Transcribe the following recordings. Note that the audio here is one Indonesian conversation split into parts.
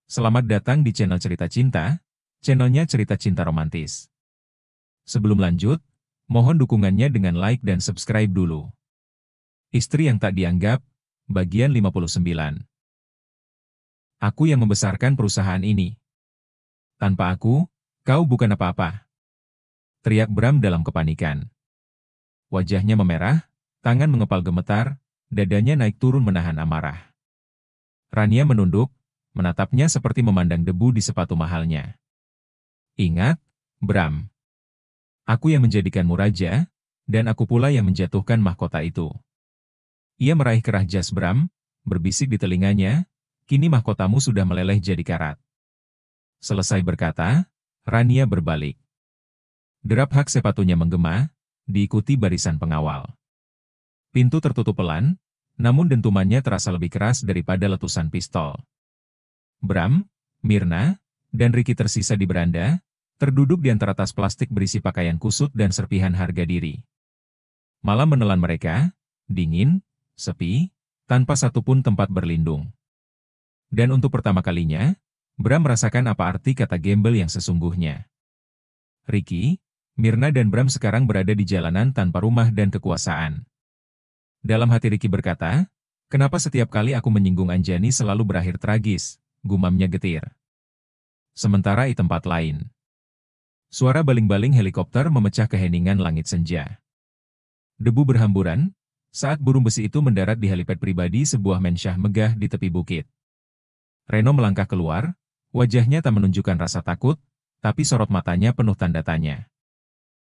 Selamat datang di channel Cerita Cinta, channelnya cerita cinta romantis. Sebelum lanjut, mohon dukungannya dengan like dan subscribe dulu. Istri yang tak dianggap, bagian 59. Aku yang membesarkan perusahaan ini. Tanpa aku, kau bukan apa-apa. Teriak Bram dalam kepanikan. Wajahnya memerah, tangan mengepal gemetar, dadanya naik turun menahan amarah. Rania menunduk, menatapnya seperti memandang debu di sepatu mahalnya. Ingat, Bram. Aku yang menjadikanmu raja, dan aku pula yang menjatuhkan mahkota itu. Ia meraih kerah jas Bram, berbisik di telinganya, kini mahkotamu sudah meleleh jadi karat. Selesai berkata, Rania berbalik. Derap hak sepatunya menggema, diikuti barisan pengawal. Pintu tertutup pelan, namun dentumannya terasa lebih keras daripada letusan pistol. Bram, Mirna, dan Ricky tersisa di beranda, terduduk di antara tas plastik berisi pakaian kusut dan serpihan harga diri. Malam menelan mereka, dingin, sepi, tanpa satupun tempat berlindung. Dan untuk pertama kalinya, Bram merasakan apa arti kata gembel yang sesungguhnya. Ricky, Mirna dan Bram sekarang berada di jalanan tanpa rumah dan kekuasaan. Dalam hati Ricky berkata, kenapa setiap kali aku menyinggung Anjani selalu berakhir tragis, gumamnya getir. Sementara di tempat lain, suara baling-baling helikopter memecah keheningan langit senja. Debu berhamburan, saat burung besi itu mendarat di helipad pribadi sebuah mensyah megah di tepi bukit. Reno melangkah keluar, wajahnya tak menunjukkan rasa takut, tapi sorot matanya penuh tanda tanya.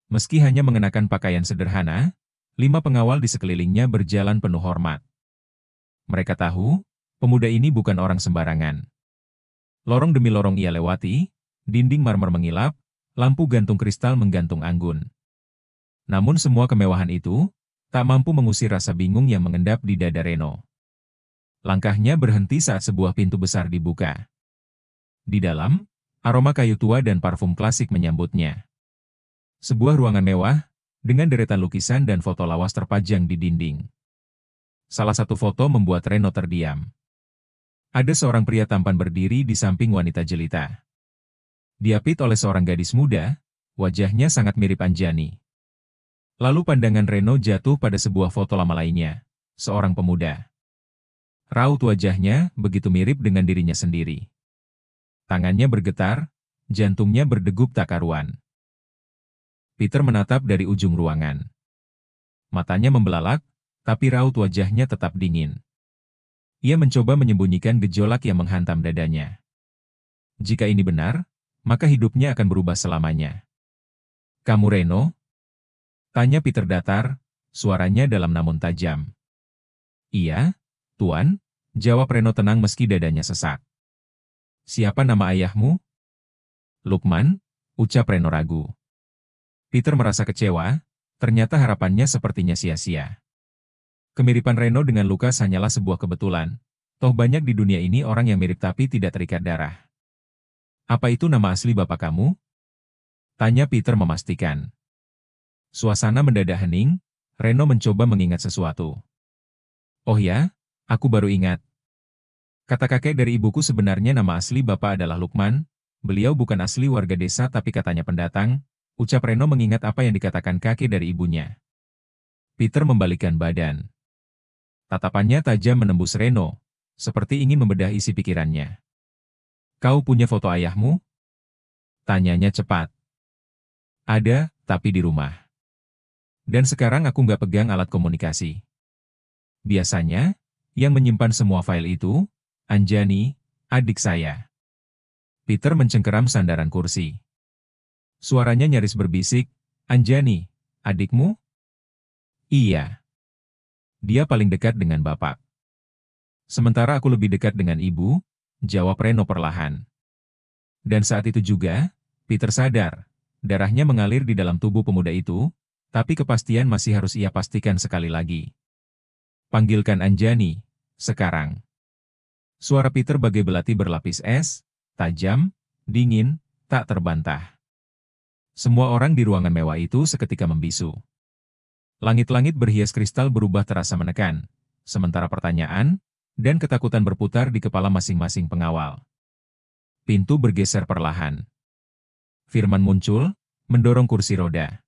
Meski hanya mengenakan pakaian sederhana, 5 pengawal di sekelilingnya berjalan penuh hormat. Mereka tahu, pemuda ini bukan orang sembarangan. Lorong demi lorong ia lewati, dinding marmer mengilap, lampu gantung kristal menggantung anggun. Namun semua kemewahan itu, tak mampu mengusir rasa bingung yang mengendap di dada Reno. Langkahnya berhenti saat sebuah pintu besar dibuka. Di dalam, aroma kayu tua dan parfum klasik menyambutnya. Sebuah ruangan mewah, dengan deretan lukisan dan foto lawas terpajang di dinding. Salah satu foto membuat Reno terdiam. Ada seorang pria tampan berdiri di samping wanita jelita. Diapit oleh seorang gadis muda, wajahnya sangat mirip Anjani. Lalu pandangan Reno jatuh pada sebuah foto lama lainnya, seorang pemuda. Raut wajahnya begitu mirip dengan dirinya sendiri. Tangannya bergetar, jantungnya berdegup tak karuan. Peter menatap dari ujung ruangan. Matanya membelalak, tapi raut wajahnya tetap dingin. Ia mencoba menyembunyikan gejolak yang menghantam dadanya. Jika ini benar, maka hidupnya akan berubah selamanya. Kamu Reno? Tanya Peter datar, suaranya dalam namun tajam. Iya, Tuan, jawab Reno tenang meski dadanya sesak. Siapa nama ayahmu? Lukman, ucap Reno ragu. Peter merasa kecewa, ternyata harapannya sepertinya sia-sia. Kemiripan Reno dengan Lukas hanyalah sebuah kebetulan, toh banyak di dunia ini orang yang mirip tapi tidak terikat darah. Apa itu nama asli bapak kamu? Tanya Peter memastikan. Suasana mendadak hening, Reno mencoba mengingat sesuatu. Oh ya, aku baru ingat. Kata kakek dari ibuku sebenarnya nama asli bapak adalah Lukman, beliau bukan asli warga desa tapi katanya pendatang, ucap Reno mengingat apa yang dikatakan kakek dari ibunya. Peter membalikkan badan. Tatapannya tajam menembus Reno, seperti ingin membedah isi pikirannya. Kau punya foto ayahmu? Tanyanya cepat. Ada, tapi di rumah. Dan sekarang aku nggak pegang alat komunikasi. Biasanya, yang menyimpan semua file itu, Anjani, adik saya. Peter mencengkeram sandaran kursi. Suaranya nyaris berbisik, Anjani, adikmu? Iya. Dia paling dekat dengan bapak. Sementara aku lebih dekat dengan ibu, jawab Reno perlahan. Dan saat itu juga, Peter sadar, darahnya mengalir di dalam tubuh pemuda itu, tapi kepastian masih harus ia pastikan sekali lagi. Panggilkan Anjani, sekarang. Suara Peter bagai belati berlapis es, tajam, dingin, tak terbantah. Semua orang di ruangan mewah itu seketika membisu. Langit-langit berhias kristal berubah terasa menekan, sementara pertanyaan dan ketakutan berputar di kepala masing-masing pengawal. Pintu bergeser perlahan. Firman muncul, mendorong kursi roda.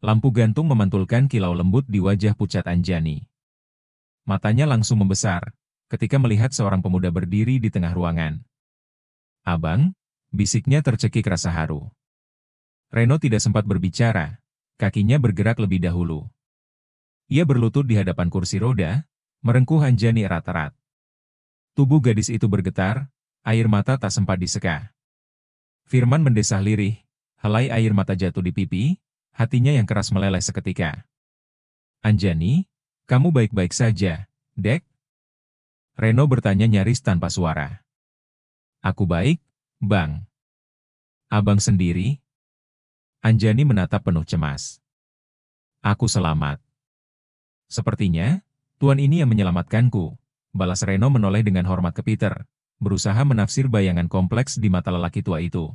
Lampu gantung memantulkan kilau lembut di wajah pucat Anjani. Matanya langsung membesar, ketika melihat seorang pemuda berdiri di tengah ruangan. "Abang," bisiknya tercekik rasa haru. Reno tidak sempat berbicara, kakinya bergerak lebih dahulu. Ia berlutut di hadapan kursi roda, merengkuh Anjani erat-erat. Tubuh gadis itu bergetar, air mata tak sempat diseka. Firman mendesah lirih, helai air mata jatuh di pipi, hatinya yang keras meleleh seketika. "Anjani, kamu baik-baik saja, Dek?" Reno bertanya nyaris tanpa suara. "Aku baik, Bang." "Abang sendiri?" Anjani menatap penuh cemas. "Aku selamat." "Sepertinya, Tuan ini yang menyelamatkanku," balas Reno menoleh dengan hormat ke Peter, berusaha menafsir bayangan kompleks di mata lelaki tua itu.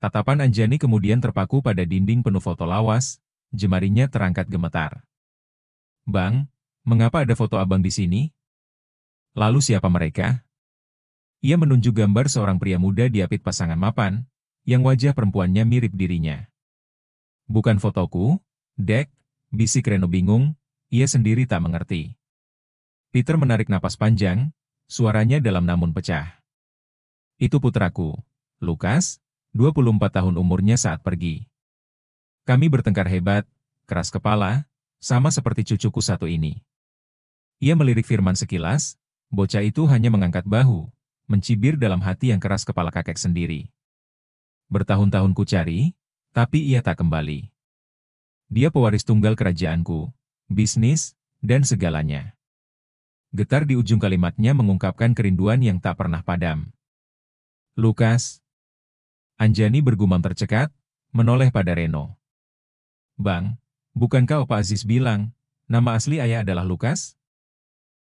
Tatapan Anjani kemudian terpaku pada dinding penuh foto lawas, jemarinya terangkat gemetar. "Bang, mengapa ada foto abang di sini? Lalu siapa mereka?" Ia menunjuk gambar seorang pria muda diapit pasangan mapan, yang wajah perempuannya mirip dirinya. "Bukan fotoku, Dek," bisik Reno bingung, ia sendiri tak mengerti. Peter menarik napas panjang, suaranya dalam namun pecah. "Itu putraku, Lukas, 24 tahun umurnya saat pergi. Kami bertengkar hebat, keras kepala, sama seperti cucuku satu ini." Ia melirik Firman sekilas, bocah itu hanya mengangkat bahu, mencibir dalam hati yang keras kepala kakek sendiri. "Bertahun-tahun ku cari, tapi ia tak kembali. Dia pewaris tunggal kerajaanku, bisnis, dan segalanya." Getar di ujung kalimatnya mengungkapkan kerinduan yang tak pernah padam. "Lukas." Anjani bergumam tercekat, menoleh pada Reno. "Bang, bukankah Opa Aziz bilang, nama asli ayah adalah Lukas?"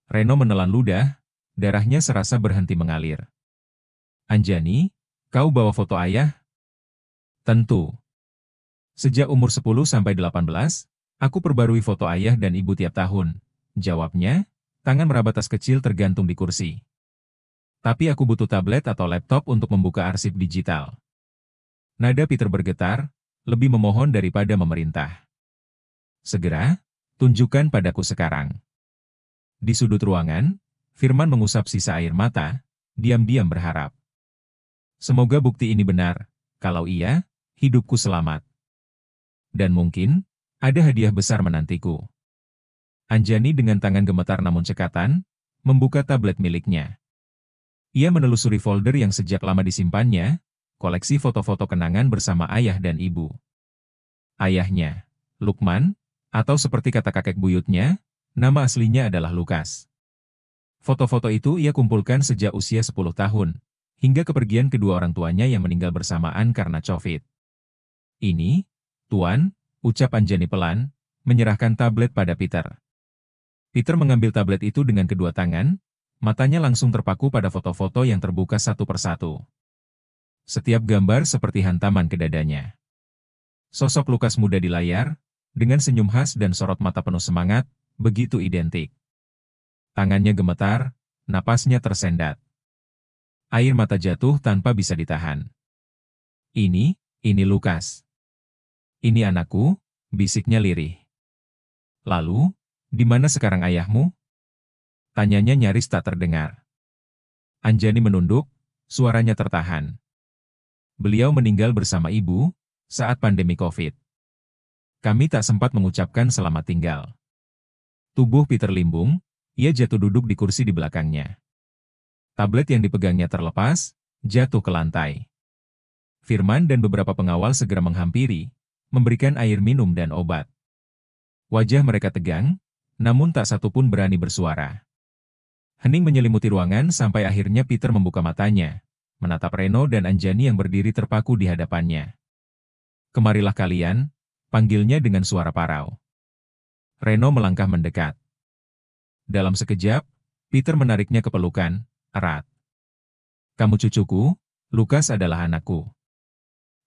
Reno menelan ludah, darahnya serasa berhenti mengalir. "Anjani, kau bawa foto ayah?" "Tentu. Sejak umur 10-18, aku perbarui foto ayah dan ibu tiap tahun," jawabnya, tangan meraba tas kecil tergantung di kursi. "Tapi aku butuh tablet atau laptop untuk membuka arsip digital." Nada Peter bergetar, lebih memohon daripada memerintah. "Segera, tunjukkan padaku sekarang." Di sudut ruangan, Firman mengusap sisa air mata, diam-diam berharap. "Semoga bukti ini benar, kalau iya, hidupku selamat. Dan mungkin, ada hadiah besar menantiku." Anjani dengan tangan gemetar namun cekatan, membuka tablet miliknya. Ia menelusuri folder yang sejak lama disimpannya, koleksi foto-foto kenangan bersama ayah dan ibu. Ayahnya, Lukman, atau seperti kata kakek buyutnya, nama aslinya adalah Lukas. Foto-foto itu ia kumpulkan sejak usia 10 tahun, hingga kepergian kedua orang tuanya yang meninggal bersamaan karena COVID. "Ini, Tuan," ucap Anjani pelan, menyerahkan tablet pada Peter. Peter mengambil tablet itu dengan kedua tangan, matanya langsung terpaku pada foto-foto yang terbuka satu persatu. Setiap gambar seperti hantaman ke dadanya. Sosok Lukas muda di layar, dengan senyum khas dan sorot mata penuh semangat, begitu identik. Tangannya gemetar, napasnya tersendat. Air mata jatuh tanpa bisa ditahan. Ini Lukas. "Ini anakku," bisiknya lirih. "Lalu, di mana sekarang ayahmu?" tanyanya nyaris tak terdengar. Anjani menunduk, suaranya tertahan. "Beliau meninggal bersama ibu, saat pandemi COVID. Kami tak sempat mengucapkan selamat tinggal." Tubuh Peter limbung, ia jatuh duduk di kursi di belakangnya. Tablet yang dipegangnya terlepas, jatuh ke lantai. Firman dan beberapa pengawal segera menghampiri, memberikan air minum dan obat. Wajah mereka tegang, namun tak satu pun berani bersuara. Hening menyelimuti ruangan sampai akhirnya Peter membuka matanya, menatap Reno dan Anjani yang berdiri terpaku di hadapannya. "Kemarilah kalian," panggilnya dengan suara parau. Reno melangkah mendekat. Dalam sekejap, Peter menariknya ke pelukan, erat. "Kamu cucuku, Lukas adalah anakku.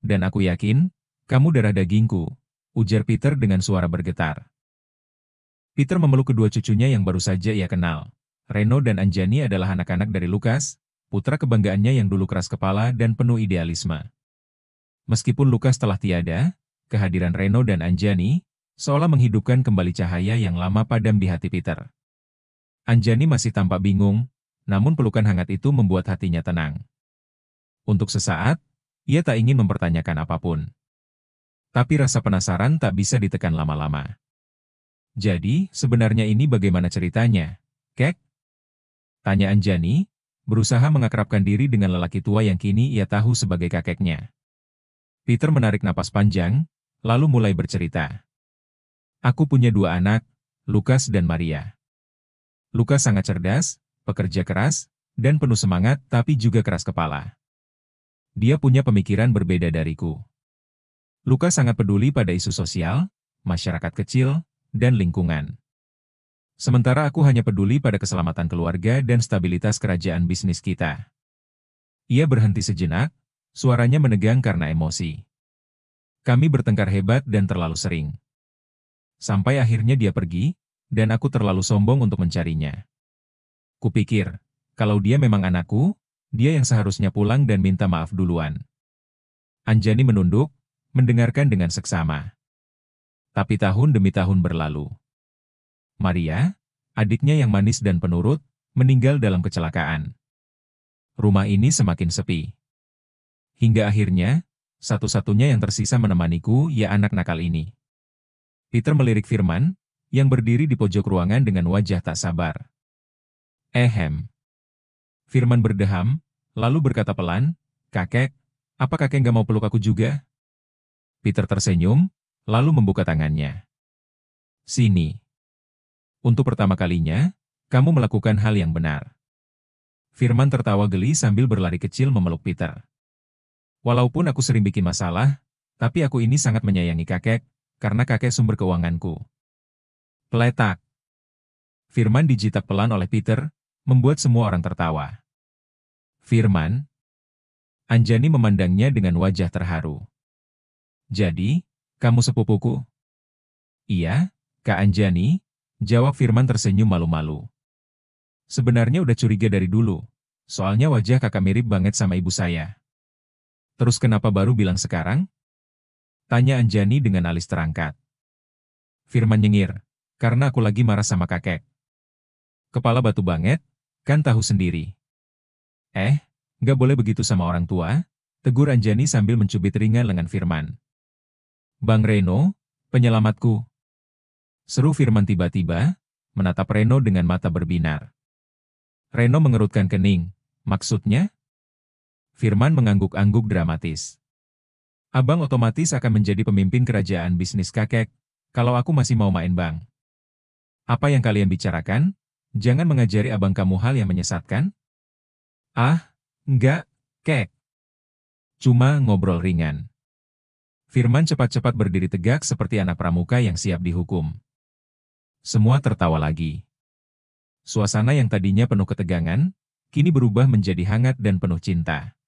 Dan aku yakin, kamu darah dagingku," ujar Peter dengan suara bergetar. Peter memeluk kedua cucunya yang baru saja ia kenal. Reno dan Anjani adalah anak-anak dari Lukas, putra kebanggaannya yang dulu keras kepala dan penuh idealisme. Meskipun Lukas telah tiada, kehadiran Reno dan Anjani seolah menghidupkan kembali cahaya yang lama padam di hati Peter. Anjani masih tampak bingung, namun pelukan hangat itu membuat hatinya tenang. Untuk sesaat, ia tak ingin mempertanyakan apapun. Tapi rasa penasaran tak bisa ditekan lama-lama. Jadi, sebenarnya ini bagaimana ceritanya, Kek? Tanya Anjani, berusaha mengakrabkan diri dengan lelaki tua yang kini ia tahu sebagai kakeknya. Peter menarik napas panjang, lalu mulai bercerita. Aku punya 2 anak, Lukas dan Maria. Lukas sangat cerdas, pekerja keras, dan penuh semangat tapi juga keras kepala. Dia punya pemikiran berbeda dariku. Lukas sangat peduli pada isu sosial, masyarakat kecil, dan lingkungan. Sementara aku hanya peduli pada keselamatan keluarga dan stabilitas kerajaan bisnis kita. Ia berhenti sejenak, suaranya menegang karena emosi. Kami bertengkar hebat dan terlalu sering. Sampai akhirnya dia pergi, dan aku terlalu sombong untuk mencarinya. Kupikir, kalau dia memang anakku, dia yang seharusnya pulang dan minta maaf duluan. Anjani menunduk, mendengarkan dengan seksama. Tapi tahun demi tahun berlalu. Maria, adiknya yang manis dan penurut, meninggal dalam kecelakaan. Rumah ini semakin sepi. Hingga akhirnya, satu-satunya yang tersisa menemaniku ya anak nakal ini. Peter melirik Firman, yang berdiri di pojok ruangan dengan wajah tak sabar. Firman berdeham, lalu berkata pelan, Kakek, apa kakek nggak mau peluk aku juga? Peter tersenyum, lalu membuka tangannya. Sini. Untuk pertama kalinya, kamu melakukan hal yang benar. Firman tertawa geli sambil berlari kecil memeluk Peter. Walaupun aku sering bikin masalah, tapi aku ini sangat menyayangi kakek, karena kakek sumber keuanganku. Peletak. Firman dijitak pelan oleh Peter, membuat semua orang tertawa. Firman. Anjani memandangnya dengan wajah terharu. Jadi, kamu sepupuku? Iya, Kak Anjani, jawab Firman tersenyum malu-malu. Sebenarnya udah curiga dari dulu, soalnya wajah kakak mirip banget sama ibu saya. Terus kenapa baru bilang sekarang? Tanya Anjani dengan alis terangkat. Firman nyengir, karena aku lagi marah sama kakek. Kepala batu banget, kan tahu sendiri. Nggak boleh begitu sama orang tua, tegur Anjani sambil mencubit ringan lengan Firman. Bang Reno, penyelamatku. Seru Firman tiba-tiba, menatap Reno dengan mata berbinar. Reno mengerutkan kening, maksudnya? Firman mengangguk-angguk dramatis. Abang otomatis akan menjadi pemimpin kerajaan bisnis kakek, kalau aku masih mau main bang. Apa yang kalian bicarakan? Jangan mengajari abang kamu hal yang menyesatkan? Enggak, Kek. Cuma ngobrol ringan. Firman cepat-cepat berdiri tegak seperti anak pramuka yang siap dihukum. Semua tertawa lagi. Suasana yang tadinya penuh ketegangan, kini berubah menjadi hangat dan penuh cinta.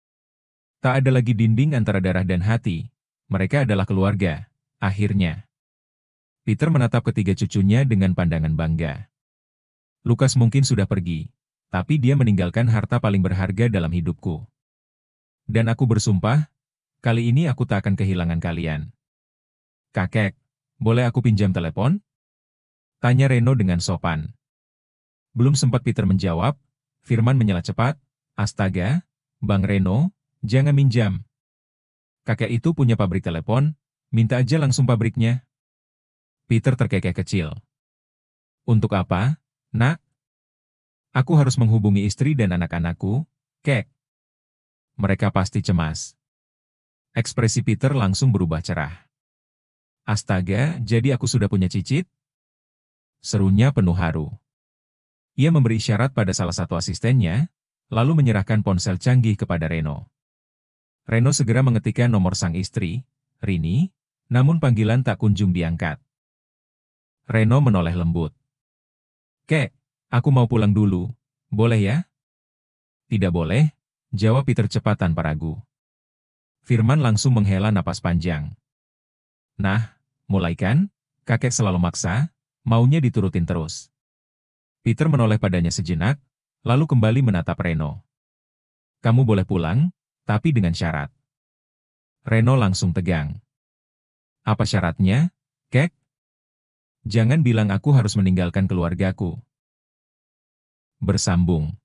Tak ada lagi dinding antara darah dan hati, mereka adalah keluarga, akhirnya. Peter menatap ketiga cucunya dengan pandangan bangga. Lukas mungkin sudah pergi, tapi dia meninggalkan harta paling berharga dalam hidupku. Dan aku bersumpah, kali ini aku tak akan kehilangan kalian. Kakek, boleh aku pinjam telepon? Tanya Reno dengan sopan. Belum sempat Peter menjawab, Firman menyela cepat, astaga, Bang Reno, jangan minjam. Kakek itu punya pabrik telepon, minta aja langsung pabriknya. Peter terkekeh kecil. Untuk apa, Nak? Aku harus menghubungi istri dan anak-anakku, Kek. Mereka pasti cemas. Ekspresi Peter langsung berubah cerah. Astaga, jadi aku sudah punya cicit? Serunya penuh haru. Ia memberi isyarat pada salah satu asistennya, lalu menyerahkan ponsel canggih kepada Reno. Reno segera mengetikkan nomor sang istri, Rini, namun panggilan tak kunjung diangkat. Reno menoleh lembut. Kek, aku mau pulang dulu, boleh ya? Tidak boleh, jawab Peter cepat tanpa ragu. Firman langsung menghela napas panjang. Nah, mulai kan? Kakek selalu maksa, maunya diturutin terus. Peter menoleh padanya sejenak, lalu kembali menatap Reno. Kamu boleh pulang, tapi dengan syarat. Reno langsung tegang. Apa syaratnya, Kek? Jangan bilang aku harus meninggalkan keluargaku. Bersambung.